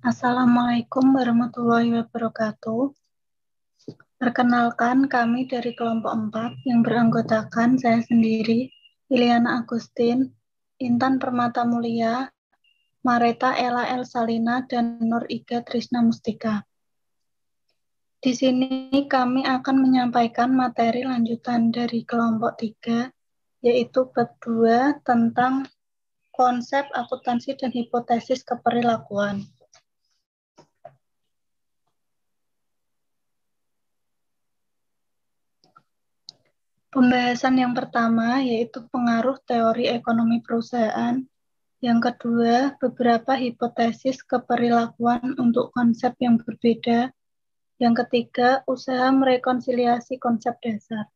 Assalamualaikum warahmatullahi wabarakatuh. Perkenalkan, kami dari kelompok 4 yang beranggotakan saya sendiri, Iliana Agustin, Intan Permata Mulia, Mareta Ella El Salina, dan Nur Iga Trisna Mustika. Di sini kami akan menyampaikan materi lanjutan dari kelompok 3, yaitu bab 2 tentang konsep akuntansi dan hipotesis keperilakuan. Pembahasan yang pertama yaitu pengaruh teori ekonomi perusahaan. Yang kedua, beberapa hipotesis keperilakuan untuk konsep yang berbeda. Yang ketiga, usaha merekonsiliasi konsep dasar.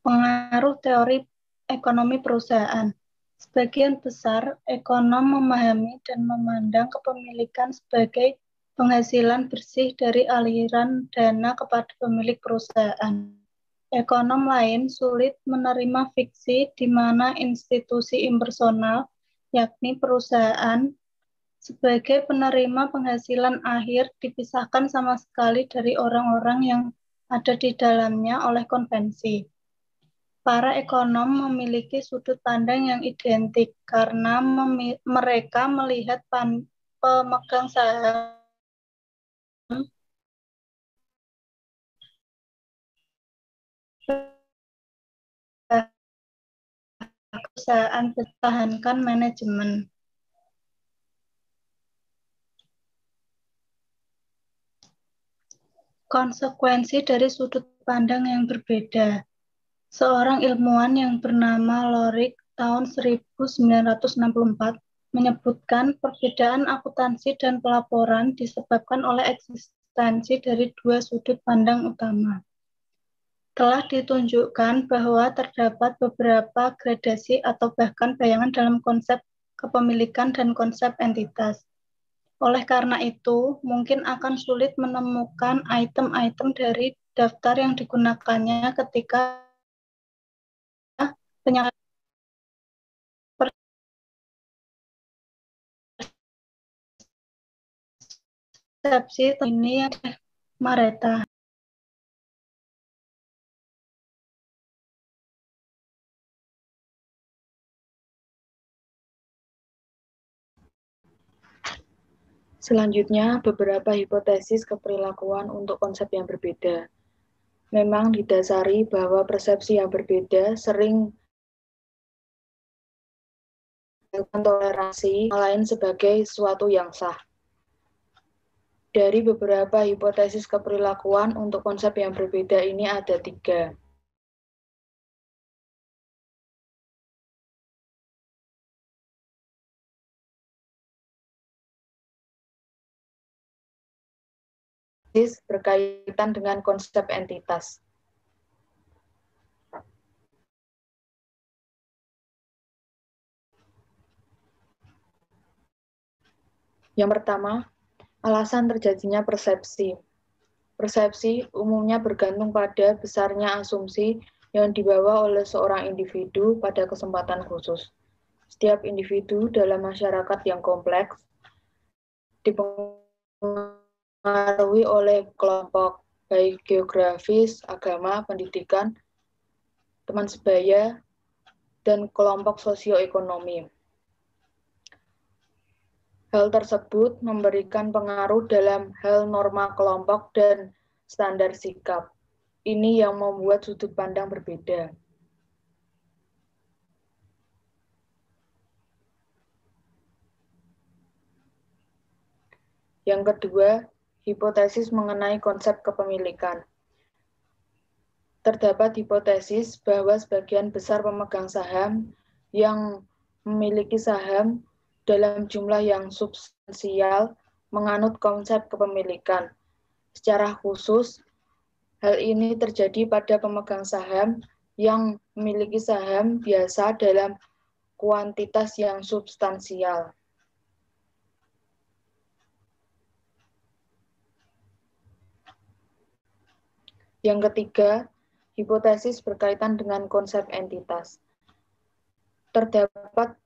Pengaruh teori ekonomi perusahaan. Sebagian besar ekonom memahami dan memandang kepemilikan sebagai penghasilan bersih dari aliran dana kepada pemilik perusahaan. Ekonom lain sulit menerima fiksi di mana institusi impersonal, yakni perusahaan, sebagai penerima penghasilan akhir dipisahkan sama sekali dari orang-orang yang ada di dalamnya oleh konvensi. Para ekonom memiliki sudut pandang yang identik karena mereka melihat pemegang saham perusahaan bertahankan manajemen. Konsekuensi dari sudut pandang yang berbeda. Seorang ilmuwan yang bernama Lorik tahun 1964 menyebutkan perbedaan akuntansi dan pelaporan disebabkan oleh eksistensi dari dua sudut pandang utama. Telah ditunjukkan bahwa terdapat beberapa gradasi atau bahkan bayangan dalam konsep kepemilikan dan konsep entitas. Oleh karena itu, mungkin akan sulit menemukan item-item dari daftar yang digunakannya ketika penyelesaian persepsi ini Mareta. Selanjutnya, beberapa hipotesis keperilakuan untuk konsep yang berbeda. Memang didasari bahwa persepsi yang berbeda sering toleransi lain sebagai suatu yang sah. Dari beberapa hipotesis keperilakuan untuk konsep yang berbeda ini ada 3. Berkaitan dengan konsep entitas. Yang pertama, alasan terjadinya persepsi. Persepsi umumnya bergantung pada besarnya asumsi yang dibawa oleh seorang individu pada kesempatan khusus. Setiap individu dalam masyarakat yang kompleks dipengaruhi oleh kelompok, baik geografis, agama, pendidikan, teman sebaya, dan kelompok sosioekonomi. Hal tersebut memberikan pengaruh dalam hal norma kelompok dan standar sikap. Ini yang membuat sudut pandang berbeda. Yang kedua, hipotesis mengenai konsep kepemilikan. Terdapat hipotesis bahwa sebagian besar pemegang saham yang memiliki saham dalam jumlah yang substansial menganut konsep kepemilikan. Secara khusus, hal ini terjadi pada pemegang saham yang memiliki saham biasa dalam kuantitas yang substansial. Yang ketiga, hipotesis berkaitan dengan konsep entitas. Terdapat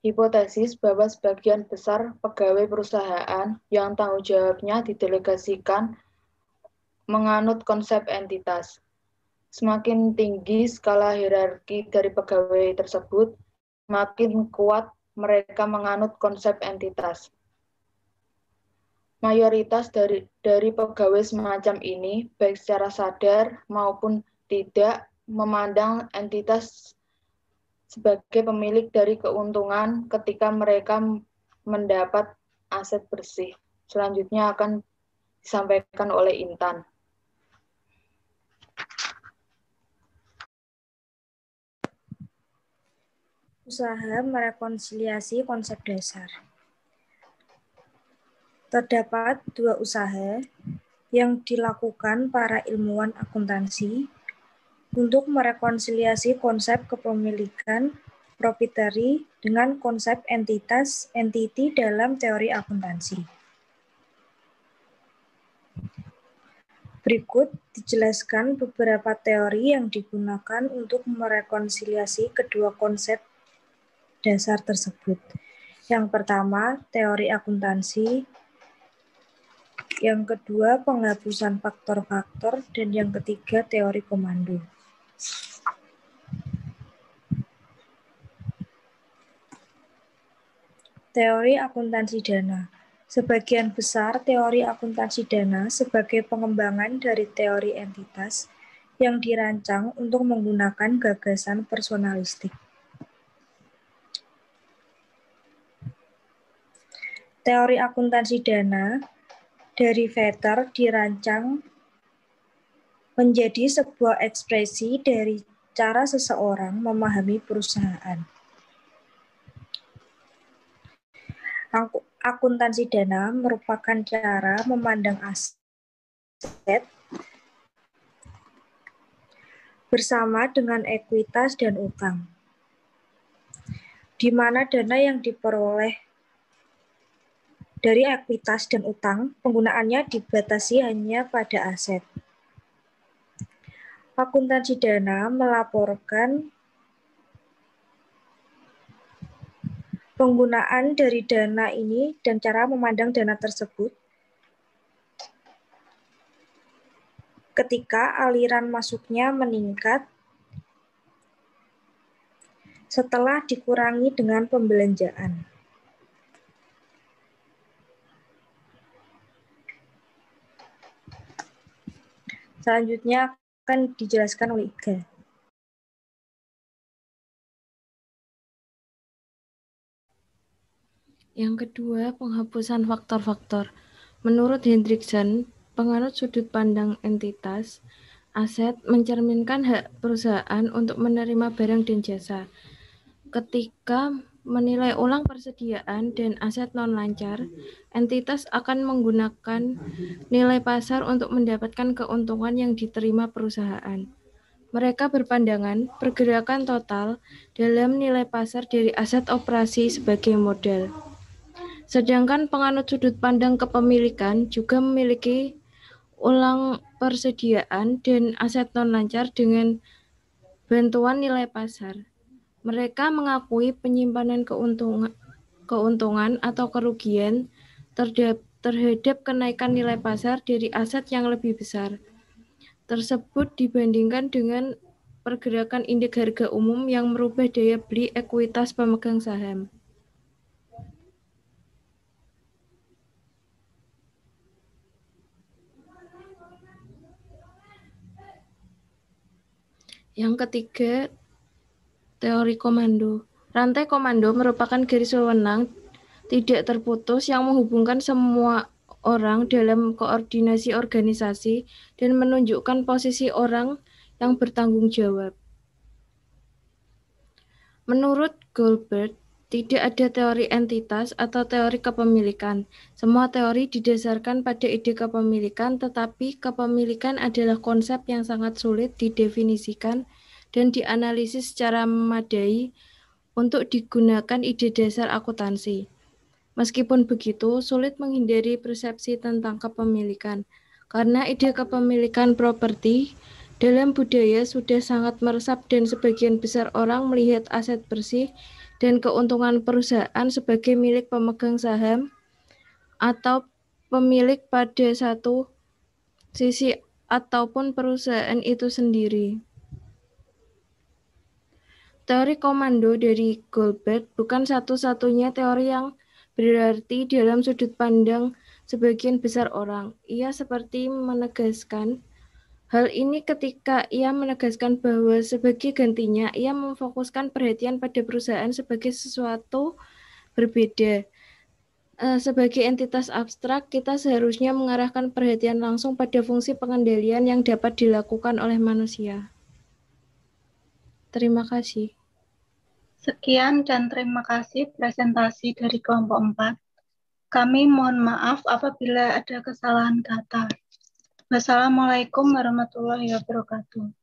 hipotesis bahwa sebagian besar pegawai perusahaan yang tanggung jawabnya didelegasikan menganut konsep entitas. Semakin tinggi skala hierarki dari pegawai tersebut, semakin kuat mereka menganut konsep entitas. Mayoritas dari pegawai semacam ini, baik secara sadar maupun tidak, memandang entitas sebagai pemilik dari keuntungan ketika mereka mendapat aset bersih. Selanjutnya akan disampaikan oleh Intan. Usaha merekonsiliasi konsep dasar. Terdapat dua usaha yang dilakukan para ilmuwan akuntansi untuk merekonsiliasi konsep kepemilikan proprietary dengan konsep entity dalam teori akuntansi. Berikut dijelaskan beberapa teori yang digunakan untuk merekonsiliasi kedua konsep dasar tersebut. Yang pertama, teori akuntansi. Yang kedua, penghapusan faktor-faktor. Dan yang ketiga, teori komando. Teori akuntansi dana. Sebagian besar teori akuntansi dana sebagai pengembangan dari teori entitas yang dirancang untuk menggunakan gagasan personalistik. Teori akuntansi dana dari Vetter dirancang menjadi sebuah ekspresi dari cara seseorang memahami perusahaan. Akuntansi dana merupakan cara memandang aset bersama dengan ekuitas dan utang, di mana dana yang diperoleh dari ekuitas dan utang, penggunaannya dibatasi hanya pada aset. Akuntansi dana melaporkan penggunaan dari dana ini dan cara memandang dana tersebut ketika aliran masuknya meningkat setelah dikurangi dengan pembelanjaan. Selanjutnya akan dijelaskan oleh Iga. Yang kedua, penghapusan faktor-faktor. Menurut Hendrickson, penganut sudut pandang entitas, aset mencerminkan hak perusahaan untuk menerima barang dan jasa. Ketika menilai ulang persediaan dan aset non-lancar, entitas akan menggunakan nilai pasar untuk mendapatkan keuntungan yang diterima perusahaan. Mereka berpandangan pergerakan total dalam nilai pasar dari aset operasi sebagai modal. Sedangkan penganut sudut pandang kepemilikan juga memiliki ulang persediaan dan aset non-lancar dengan bantuan nilai pasar. Mereka mengakui penyimpanan keuntungan atau kerugian terhadap kenaikan nilai pasar dari aset yang lebih besar tersebut dibandingkan dengan pergerakan indeks harga umum yang merubah daya beli ekuitas pemegang saham. Yang ketiga, teori komando. Rantai komando merupakan garis wewenang tidak terputus yang menghubungkan semua orang dalam koordinasi organisasi dan menunjukkan posisi orang yang bertanggung jawab. Menurut Goldberg, tidak ada teori entitas atau teori kepemilikan. Semua teori didasarkan pada ide kepemilikan, tetapi kepemilikan adalah konsep yang sangat sulit didefinisikan dan dianalisis secara memadai untuk digunakan ide dasar akuntansi. Meskipun begitu, sulit menghindari persepsi tentang kepemilikan, karena ide kepemilikan properti dalam budaya sudah sangat meresap dan sebagian besar orang melihat aset bersih dan keuntungan perusahaan sebagai milik pemegang saham atau pemilik pada satu sisi ataupun perusahaan itu sendiri. Teori komando dari Goldberg bukan satu-satunya teori yang berarti dalam sudut pandang sebagian besar orang. Ia seperti menegaskan hal ini ketika ia menegaskan bahwa sebagai gantinya ia memfokuskan perhatian pada perusahaan sebagai sesuatu berbeda. Sebagai entitas abstrak, kita seharusnya mengarahkan perhatian langsung pada fungsi pengendalian yang dapat dilakukan oleh manusia. Terima kasih. Sekian dan terima kasih presentasi dari kelompok 4. Kami mohon maaf apabila ada kesalahan kata. Wassalamualaikum warahmatullahi wabarakatuh.